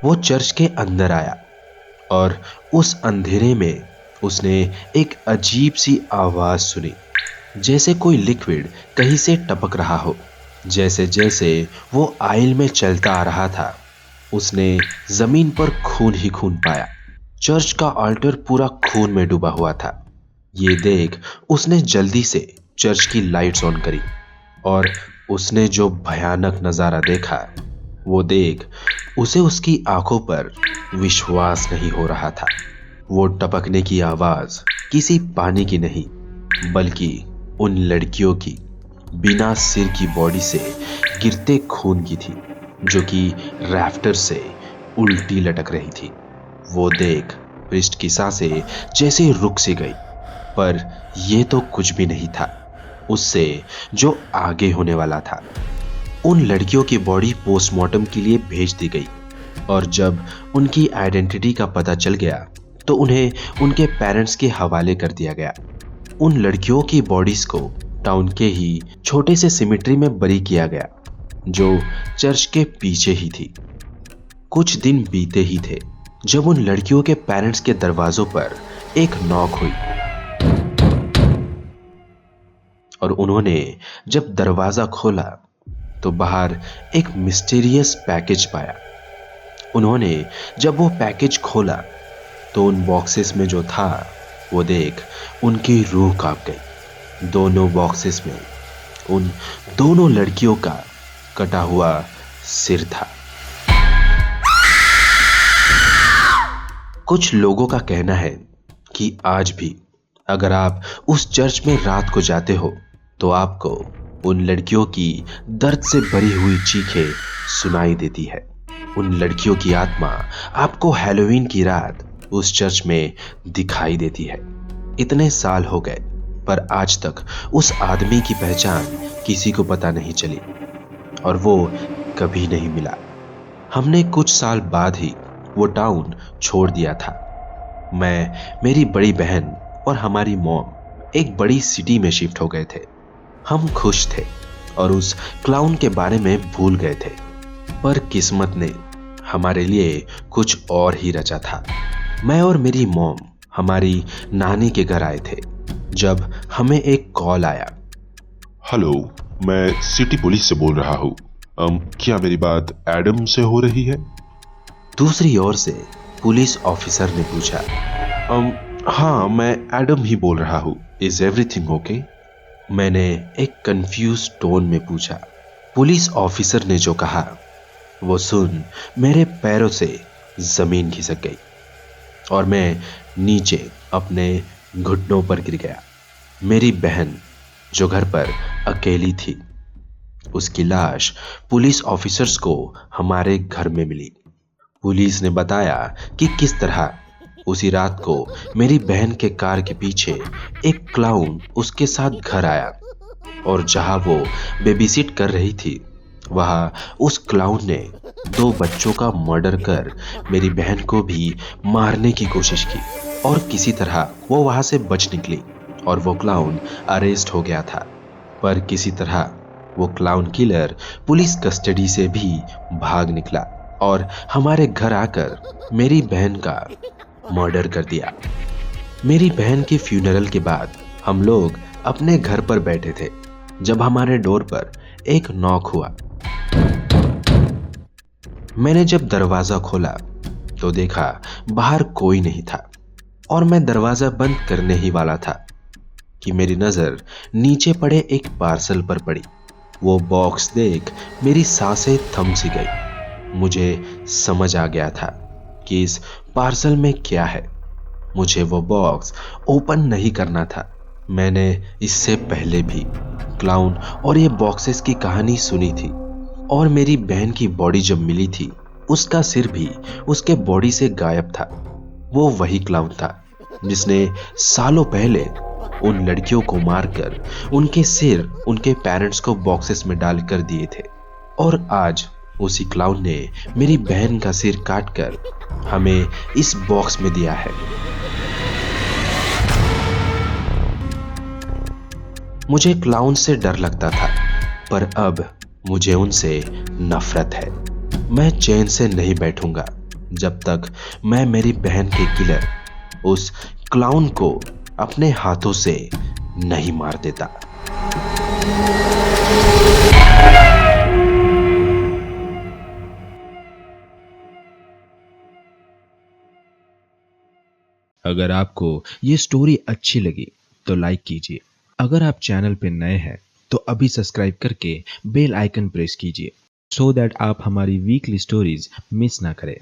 वो चर्च के अंदर आया और उस अंधेरे में उसने एक अजीब सी आवाज सुनी, जैसे कोई लिक्विड कहीं से टपक रहा हो। जैसे जैसे वो आइल में चलता आ रहा था, उसने जमीन पर खून ही खून पाया। चर्च का अल्टर पूरा खून में डूबा हुआ था। ये देख उसने जल्दी से चर्च की लाइट्स ऑन करी और उसने जो भयानक नजारा देखा, वो देख उसे उसकी आंखों पर विश्वास नहीं हो रहा था। वो टपकने की आवाज किसी पानी की नहीं, बल्कि उन लड़कियों की बिना सिर की बॉडी से गिरते खून की थी, जो कि रैफ्टर से उल्टी लटक रही थी। वो देख प्रिस्ट की सांसें जैसे रुक सी गई। पर यह तो कुछ भी नहीं था उससे जो आगे होने वाला था। उन लड़कियों की बॉडी पोस्टमार्टम के लिए भेज दी गई और जब उनकी आइडेंटिटी का पता चल गया तो उन्हें उनके पेरेंट्स के हवाले कर दिया गया। उन लड़कियों की बॉडीज को टाउन के ही छोटे से सिमेट्री में बरी किया गया, जो चर्च के पीछे ही थी। कुछ दिन बीते ही थे जब उन लड़कियों के पेरेंट्स के दरवाजों पर एक नॉक हुई और उन्होंने जब दरवाजा खोला तो बाहर एक मिस्टीरियस पैकेज पाया। उन्होंने जब वो पैकेज खोला तो उन बॉक्सेस में जो था वो देख उनकी रूह कांप गई। दोनों बॉक्सेस में उन दोनों लड़कियों का कटा हुआ सिर था। कुछ लोगों का कहना है कि आज भी अगर आप उस चर्च में रात को जाते हो तो आपको उन लड़कियों की दर्द से भरी हुई चीखें सुनाई देती है। उन लड़कियों की आत्मा आपको हैलोवीन की रात उस चर्च में दिखाई देती है। इतने साल हो गए पर आज तक उस आदमी की पहचान किसी को पता नहीं चली और वो कभी नहीं मिला। हमने कुछ साल बाद ही वो टाउन छोड़ दिया था। मैं, मेरी बड़ी बहन और हमारी मॉम एक बड़ी सिटी में शिफ्ट हो गए थे। हम खुश थे और उस क्लाउन के बारे में भूल गए थे, पर किस्मत ने हमारे लिए कुछ और ही रचा था। मैं और मेरी मॉम हमारी नानी के घर आए थे जब हमें एक कॉल आया। हेलो, मैं सिटी पुलिस से बोल रहा हूँ। क्या मेरी बात एडम से हो रही है? दूसरी ओर से पुलिस ऑफिसर ने पूछा। हाँ, मैं एडम ही बोल रहा हूँ। Is everything okay? मैंने एक कंफ्यूज टोन में पूछा। पुलिस ऑफिसर ने जो कहा वो सुन मेरे पैरों से जमीन खिसक गई और मैं नीचे अपने घुटनों पर गिर गया। मेरी बहन जो घर पर अकेली थी, उसकी लाश पुलिस ऑफिसर्स को हमारे घर में मिली। पुलिस ने बताया कि किस तरह उसी रात को मेरी बहन के कार के पीछे एक क्लाउन उसके साथ घर आया और जहां वो बेबीसिट कर रही थी, वहां उस क्लाउन ने 2 बच्चों का मर्डर कर मेरी बहन को भी मारने की कोशिश की और किसी तरह वो वहां से बच निकली और वो क्लाउन अरेस्ट हो गया था। पर किसी तरह वो क्लाउन किलर पुलिस कस्टडी से भी भाग निकला और हमारे घर आकर मेरी बहन का मर्डर कर दिया। मेरी बहन के फ्यूनरल के बाद हम लोग अपने घर पर बैठे थे जब हमारे डोर पर एक नॉक हुआ। मैंने जब दरवाजा खोला तो देखा बाहर कोई नहीं था और मैं दरवाजा बंद करने ही वाला था कि मेरी नजर नीचे पड़े एक पार्सल पर पड़ी। वो बॉक्स देख मेरी सांसें थम सी गई। मुझे समझ आ गया था कि इस पार्सल में क्या है। मुझे वो बॉक्स ओपन नहीं करना था। मैंने इससे पहले भी क्लाउन और ये बॉक्सेस की कहानी सुनी थी और मेरी बहन की बॉडी जब मिली थी, उसका सिर भी उसके बॉडी से गायब था। वो वही क्लाउन था जिसने सालों पहले उन लड़कियों को मारकर उनके सिर उनके पेरेंट्स को बॉक्सेस में डालकर दिए थे और आज उसी क्लाउन ने मेरी बहन का सिर काटकर हमें इस बॉक्स में दिया है। मुझे क्लाउन से डर लगता था, पर अब मुझे उनसे नफरत है। मैं चैन से नहीं बैठूंगा जब तक मैं मेरी बहन के किलर उस क्लाउन को अपने हाथों से नहीं मार देता। अगर आपको ये स्टोरी अच्छी लगी तो लाइक कीजिए। अगर आप चैनल पे नए हैं तो अभी सब्सक्राइब करके बेल आइकन प्रेस कीजिए सो दैट आप हमारी वीकली स्टोरीज मिस ना करें।